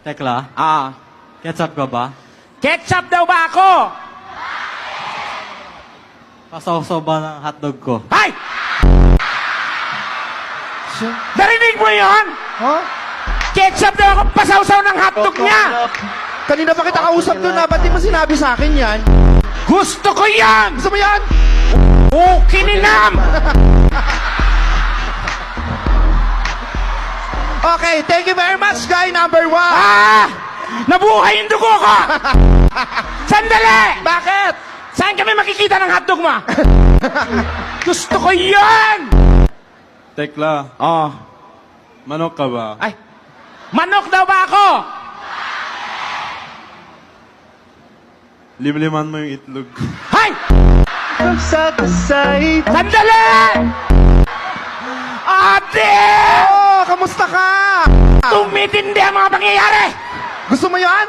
Tekla, Ah. ketchup ka ba? Ketchup daw ba ako? Pasawsaw ba ng hotdog ko? Hay! Narinig mo yon? Huh? Ketchup daw ako pasawsaw ng hotdog niya! Kanina pa kita kausap doon na, ba't di mo sinabi sa akin yan? Gusto ko yan! Gusto mo yan? Kininam! Okay, thank you very much, guy number 1. Ah! Nabuhay yung dugo ko! Sandali! Bakit? Saan kami makikita ng hotdog mo? Gusto ko yan! Tekla, Oh. manok ka ba? Ay, manok daw ba ako? Limliman mo yung itlog. Hay! Sandali! Ate! Oh, kamusta ka? Tumitindi ang mga pangyayari! Gusto mo yan?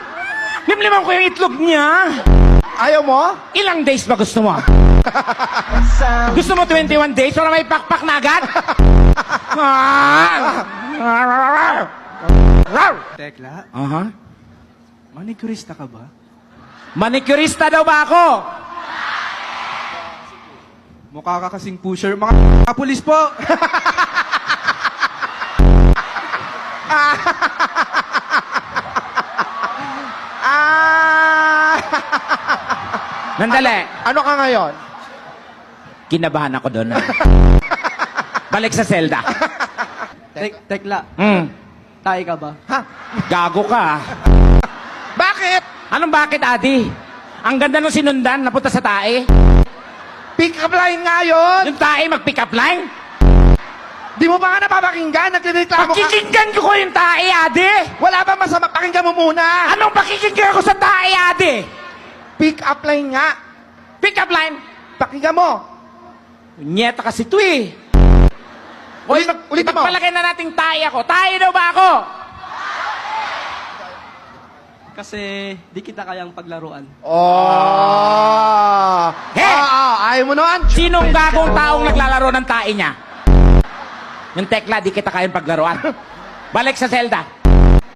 Limliman ko yung itlog niya. Ayaw mo? Ilang days ba gusto mo? Gusto mo 21 days para may pakpak na agad? Tekla, Aha. manicurista ka ba? Manicurista daw ba ako? Mukha ka kasing pusher. Mga pulis po! Nandali. Ano ka ngayon? Kinabahan ako doon. Balik sa selda. Tekla, Hmm. tayo ka ba? Ha? Gago ka. Bakit? Anong bakit, Adi? Ang ganda nung sinundan, napunta sa tae. Pick up line nga yun. Yung tae mag-pick up line. Di mo ba nga napapakinggan? Nagreklamo ka. Pakikinggan ko yung tae, Adi. Wala ba masama? Pakinggan mo muna. Anong pakikinggan ko sa tae, Adi? Pick up line nga. Pick up line. Pakinggan mo. Nyeta kasi ito eh. Ulitin mo. Pagpalagay na nating tae ako. Tae daw ba ako? Kasi di kita kayang paglaruan. Oh. He! Ayaw mo naman. Sinong gagong taong naglalaro ng tae niya? Yung Tekla, di kita kayang paglaruan. Balik sa selda.